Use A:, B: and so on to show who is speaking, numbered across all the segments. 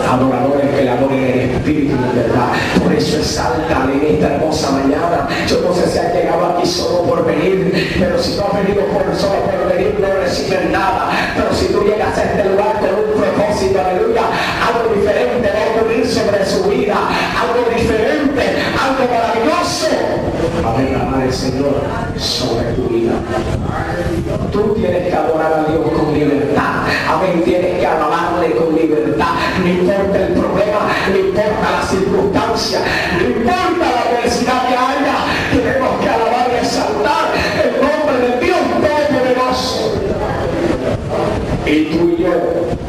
A: adoradores que le adoren en espíritu y en verdad. Por eso exáltale en esta hermosa mañana. Yo no sé si has llegado aquí solo por venir, pero si tú has venido solo por venir, no recibes nada. Pero si tú llegas a este lugar con un propósito, aleluya, algo diferente va a ocurrir sobre su vida, algo diferente, algo maravilloso va a derramar el Señor sobre tu vida. Tú tienes que adorar a Dios con libertad. Amén. Tienes que alabarle con libertad. No importa el problema, no importa la circunstancia, no importa la adversidad que haya. Tenemos que alabar y exaltar el nombre de Dios Todopoderoso. Y tú y yo,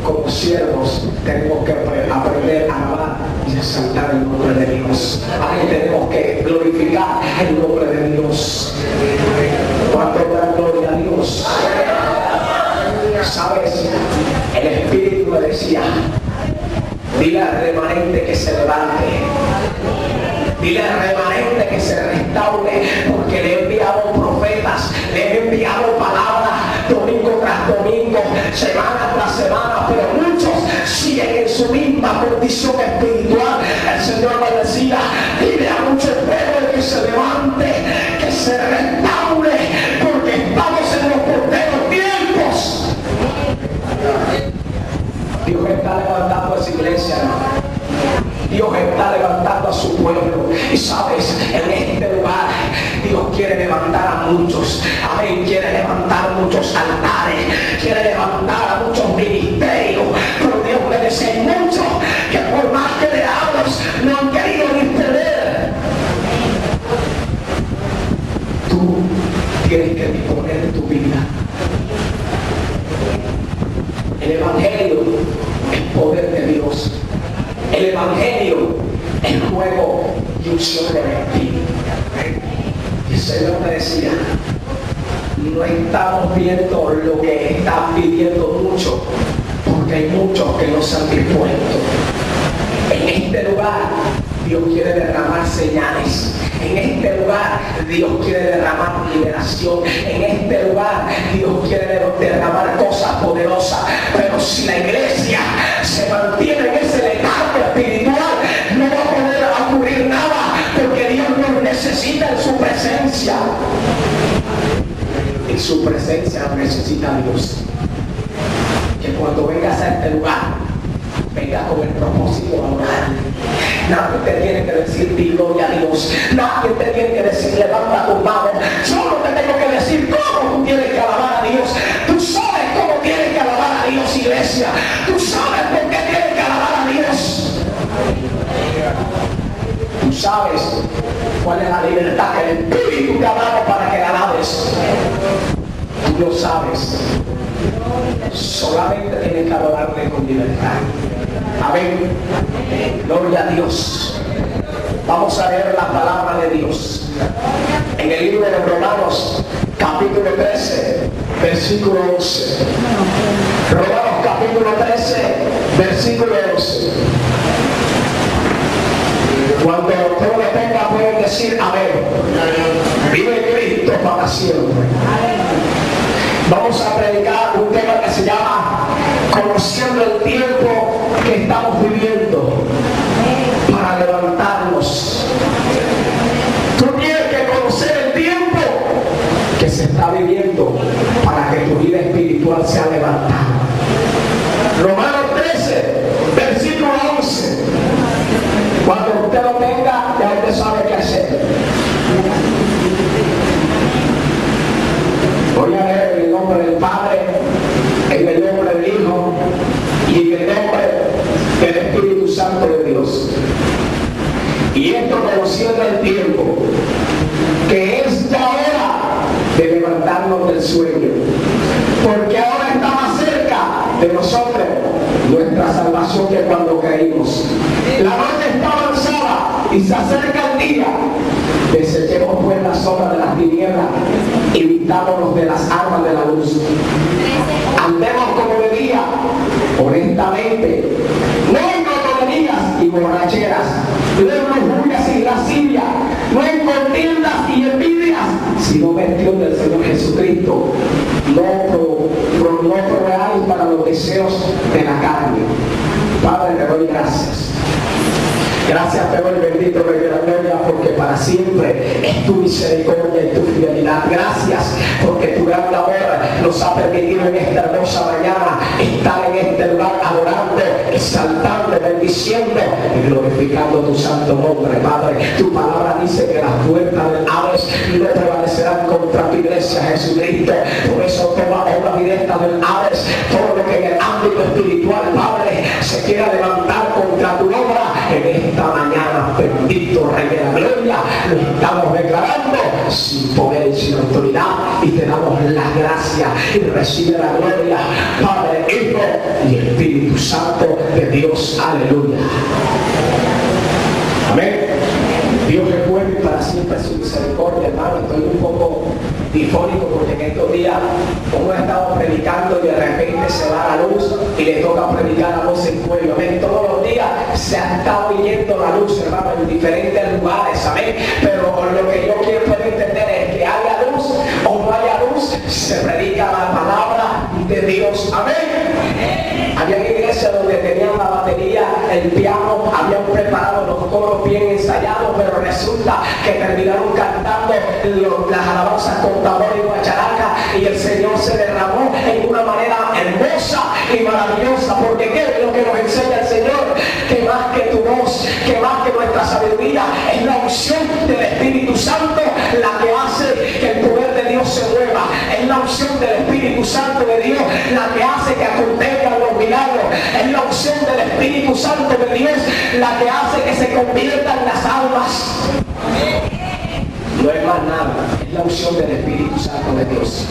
A: como siervos, tenemos que aprender a alabar y exaltar el nombre de Dios. Amén. Tenemos que glorificar el nombre de Dios. ¿Cuánto da gloria a Dios? ¿Sabes? El Espíritu me decía, dile al remanente que se levante, dile al remanente que se restaure, porque le he enviado profetas, le he enviado palabras domingo tras domingo, semana tras semana, pero muchos siguen en su misma condición espiritual. El Señor me decía, dile a muchos pueblos que se levante, que se restaure, porque estamos en los porteros tiempos. Dios está levantando a su iglesia, Dios está levantando a su pueblo. Y sabes, en este lugar Dios quiere levantar a muchos. Amén. Quiere levantar muchos altares, quiere levantar a muchos ministerios. Pero Dios me dice, hay muchos que por más que le hablas no han querido ni perder. Tú tienes que disponer tu vida. El Evangelio es poder de Dios. El Evangelio es fuego y unción del Espíritu. Y el Señor me decía, no estamos viendo lo que están pidiendo mucho, porque hay muchos que no se han dispuesto. En este lugar Dios quiere derramar señales. En este lugar Dios quiere derramar liberación. En este lugar Dios quiere derramar cosas poderosas. Pero si la iglesia se mantiene en ese letargo espiritual, no va a poder ocurrir nada, porque Dios nos necesita en su presencia. En su presencia nos necesita Dios. Que cuando vengas a este lugar, venga con el propósito de orar. Nadie te tiene que decir di gloria a Dios. Nadie te tiene que decir levanta tu mano. Solo te tengo que decir cómo tú tienes que alabar a Dios. Tú sabes cómo tienes que alabar a Dios, iglesia. Tú sabes por qué tienes que alabar a Dios. Tú sabes cuál es la libertad que el Espíritu te ha dado para que la alabes. Tú lo sabes. Solamente tienes que adorarle con libertad. Amén. Gloria a Dios. Vamos a leer la palabra de Dios en el libro de Romanos capítulo 13 versículo 11. Romanos capítulo 13 versículo 11. Cuando usted lo tenga pueden decir amén. Vive Cristo para siempre. Vamos a predicar un tema que se llama conociendo el tiempo que estamos viviendo para levantarnos. Tú tienes que conocer el tiempo que se está viviendo para que tu vida espiritual sea levantada. Romanos 13, versículo 11. Cuando usted lo tenga, ya usted sabe qué hacer. Voy a leer en el nombre del Padre, en el nombre del Hijo y en el nombre del Espíritu Santo de Dios. Y esto conociendo el tiempo, que es ya hora de levantarnos del sueño, porque ahora está más cerca de nosotros nuestra salvación que cuando caímos. La noche está avanzada y se acerca el día. Desechemos pues las obras de las tinieblas y vistámonos de las armas de la luz. Andemos como de día, honestamente, no en glotonerías y borracheras, no en lujurias y lascivias, no en contiendas y envidias, sino vestidos del Señor Jesucristo. No proveáis para los deseos de la carne. Padre, doy gracias. Gracias te doy, bendito Rey de la Gloria, porque para siempre es tu misericordia y tu fidelidad. Gracias porque tu gran amor nos ha permitido en esta hermosa mañana estar en este lugar adorando, exaltando, bendiciendo y glorificando tu santo nombre, Padre. Tu palabra dice que las puertas del Hades no prevalecerán contra tu iglesia, Jesucristo. Por eso toma obra directa del Hades, todo lo que en el ámbito espiritual, Padre, se quiera levantar contra tu obra en esta mañana, bendito Rey de la Gloria, lo estamos declarando sin poder y sin autoridad, y te damos las gracias y recibe la gloria, Padre, Hijo y Espíritu Santo de Dios. Aleluya. Amén. Dios es bueno y para siempre su misericordia, hermano. Estoy un poco difónico porque en estos días uno ha estado predicando y de repente se va la luz y le toca predicar a voz en cuello. Amén. Todos los días se ha estado yendo la luz, hermano, en diferentes lugares. Amén. Pero lo que yo quiero entender es que haya luz o no haya luz, se predica la palabra de Dios. Amén. Había iglesias donde tenían la batería, el piano, habían preparado los coros bien ensayados, pero resulta que terminaron cantando las alabanzas con tambor y guacharaca, y el Señor se derramó en una manera hermosa y maravillosa. Porque ¿qué es lo que nos enseña el Señor? Que más que tu voz, que más que nuestra sabiduría, es la unción del Espíritu Santo la que hace que el poder de Dios se mueva. Es la unción del Espíritu Santo de Dios la que hace que acontezcan los milagros. Es la unción del Espíritu Santo de Dios la que hace que se conviertan las almas. No es más nada, es la unción del Espíritu Santo de Dios.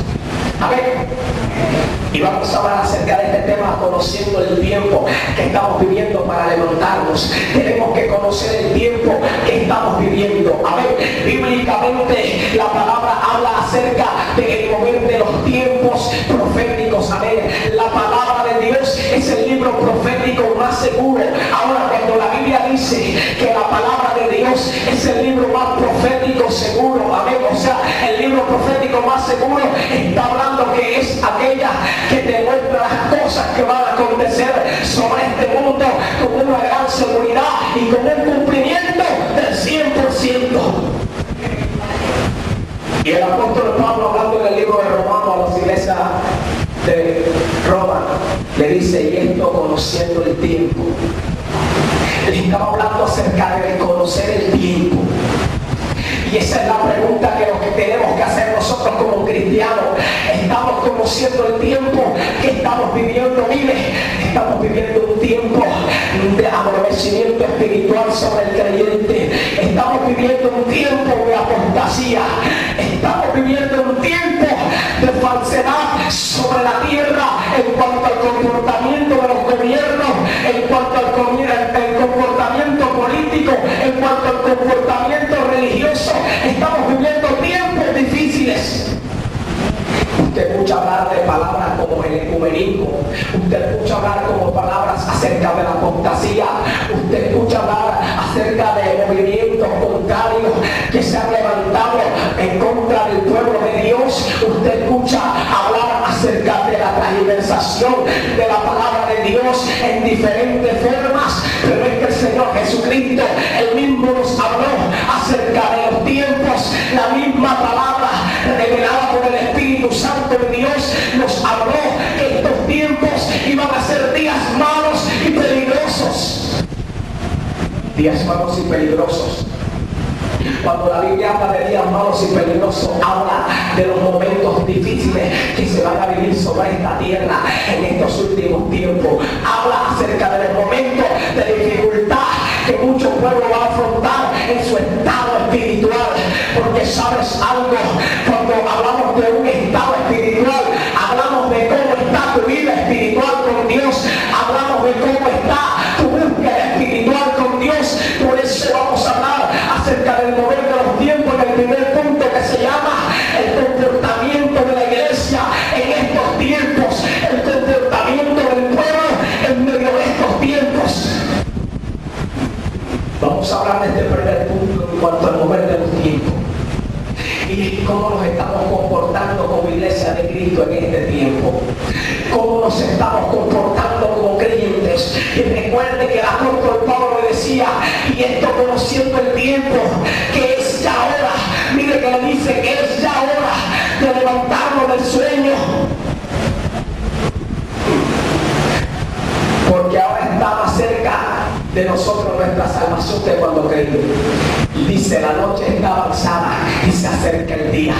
A: Amén. Y vamos a hablar acerca de este tema, conociendo el tiempo que estamos viviendo para levantarnos. Tenemos que conocer el tiempo que estamos viviendo. Amén. Bíblicamente la palabra habla acerca del mover de los tiempos proféticos. Amén. La palabra de Dios es el libro profético más seguro. Ahora, cuando la Biblia dice que la palabra de Dios es el libro más profético seguro, amén, o sea, el libro profético más seguro, está hablando que es aquella que te muestra las cosas que van a acontecer sobre este mundo con una gran seguridad y con un cumplimiento del 100%. Y el apóstol Pablo, hablando en el libro de Romanos a las iglesias de Roma, le dice: y esto conociendo el tiempo. Le estaba hablando acerca de conocer el tiempo. Y esa es la pregunta que tenemos que hacer nosotros como cristianos. ¿Estamos conociendo el tiempo que estamos viviendo? Mire, estamos viviendo un tiempo de adormecimiento espiritual sobre el creyente. Estamos viviendo un tiempo de apostasía. Estamos viviendo un tiempo de falsedad sobre la tierra en cuanto al comportamiento de los gobiernos, en cuanto al comportamiento político, en cuanto al comportamiento religioso. Estamos viviendo tiempos difíciles. Usted escucha hablar de palabras como el ecumenismo, usted escucha hablar como palabras acerca de la apostasía, usted escucha hablar acerca de movimientos contrarios que se han levantado en contra del pueblo de Dios. Usted escucha hablar acerca de la transversación de la palabra de Dios en diferentes formas, pero es que el Señor Jesucristo, Él mismo nos habló acerca de los tiempos. La misma palabra revelada por el Espíritu Santo de Dios nos habló que estos tiempos iban a ser días malos y peligrosos. Días malos y peligrosos. Cuando la Biblia habla de días malos y peligrosos, habla de los momentos difíciles que se van a vivir sobre esta tierra en estos últimos tiempos. Habla acerca de los momentos de dificultad que mucho pueblo va a afrontar en su estado espiritual. Porque sabes algo, cuando hablamos de un estado espiritual, hablamos de cómo está tu vida espiritual con Dios, hablamos de cómo está tu búsqueda espiritual con Dios. Por eso vamos a hablar acerca del mover de los tiempos en el primer punto, que se llama el comportamiento de la iglesia en estos tiempos, el comportamiento del pueblo en medio de estos tiempos. Vamos a hablar de este primer punto en cuanto al mover de los tiempos y cómo nos estamos comportando como iglesia de Cristo en este tiempo, cómo nos estamos comportando como creyentes creyentes. Y recuerde que el apóstol Pablo le decía, y esto conociendo el tiempo, que es ya hora, mire que le dice que es ya hora de levantarnos del sueño, porque ahora está más cerca de nosotros nuestra salvación que cuando creímos. Dice, la noche está avanzada y se acerca el día.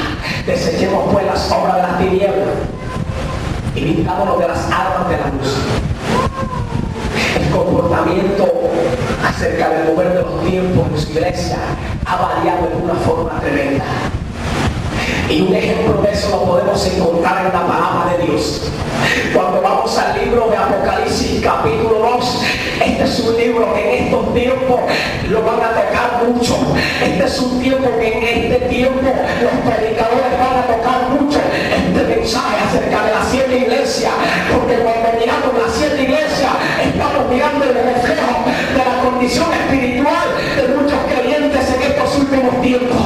A: Desechemos pues las obras de las tinieblas y vistámonos de las armas de la luz. El comportamiento acerca del mover de los tiempos en su iglesia ha variado de una forma tremenda. Y un ejemplo de eso lo podemos encontrar en la palabra de Dios. Cuando vamos al libro de Apocalipsis capítulo 2, este es un libro que en estos tiempos lo van a tocar mucho. Este es un tiempo que en este tiempo los predicadores van a tocar mucho este mensaje acerca de las 7 iglesias, porque cuando miramos las 7 iglesias estamos mirando el reflejo de la condición espiritual de muchos creyentes en estos últimos tiempos.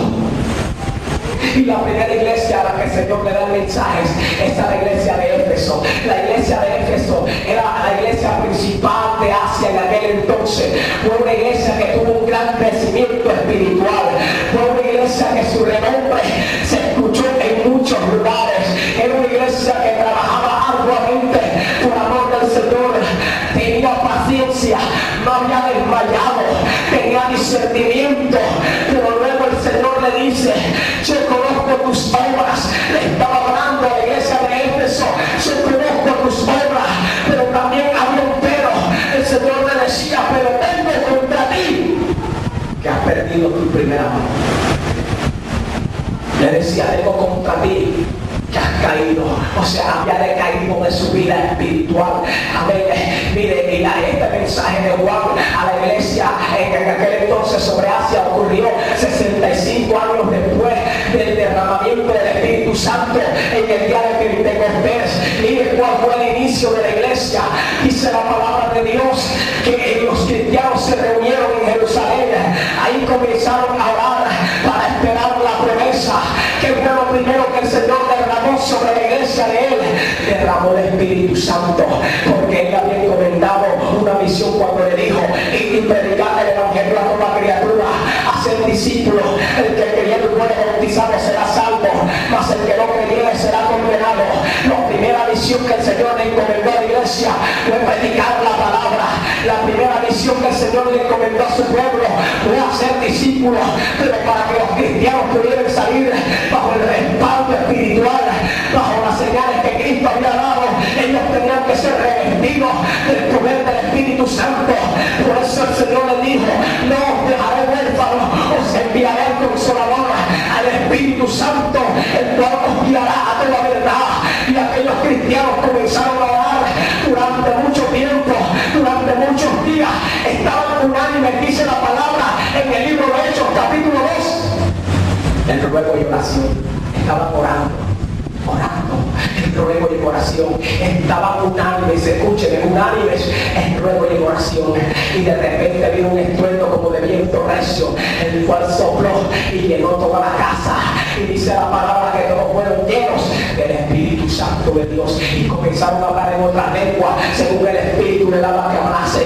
A: Y la primera iglesia a la que el Señor le da mensajes es a la iglesia de Éfeso. La iglesia de Éfeso era la iglesia principal de Asia en aquel entonces. Fue una iglesia que tuvo un gran crecimiento espiritual. Fue una iglesia que su renombre se escuchó en muchos lugares. Era una iglesia que trabajaba arduamente por amor del Señor. Tenía paciencia, no había desmayado, tenía discernimiento. Pero luego el Señor le dice, yo conozco tus obras. Le estaba hablando a la iglesia de Éfeso, yo conozco tus obras, pero también había un pero. El Señor le decía, pero tengo contra ti que has perdido tu primer amor. Le decía, tengo contra ti que has caído, o sea, había decaído de su vida espiritual. Amén. Mire, este mensaje de Juan a la iglesia en aquel entonces sobre Asia ocurrió 65 años después del derramamiento del Espíritu Santo en el día de Pentecostés. Mire cuál fue el inicio de la iglesia. Dice la palabra de Dios que los cristianos se reunieron en Jerusalén. Ahí comenzaron a orar para esperar la promesa, que fue lo primero que el Señor derramó sobre la iglesia de Él. Derramó el Espíritu Santo, porque Él había encomendado una misión cuando le dijo, y predicar el evangelio a toda criatura, hacer discípulos. El que creyere y fuere bautizado será salvo, mas el que no creyere será condenado. La primera misión que el Señor le encomendó a la iglesia fue predicar la palabra. La primera misión que el Señor le encomendó a su pueblo fue hacer discípulos. Pero para que los cristianos pudieran salir bajo el respaldo espiritual, bajo las señales que Cristo había dado, ellos tenían que ser revestidos del poder del Espíritu Santo. Por eso el Señor les dijo, no os dejaré huérfanos, os enviaré el Consolador, al Espíritu Santo, el cual os guiará a toda verdad. Y aquellos cristianos comenzaron a orar durante mucho tiempo, durante muchos días. Estaban unánimes, dice la palabra en el libro de Hechos capítulo 2, en ruego y oración. Estaban orando en ruego y oración. Estaban unánimes, escuchen, unánimes en ruego y oración. Y de repente vino un estruendo como de viento recio, el cual sopló y llenó toda la casa. Y dice la palabra que todos fueron llenos del Espíritu Santo de Dios y comenzaron a hablar en otra lengua según el Espíritu le daba que hablasen.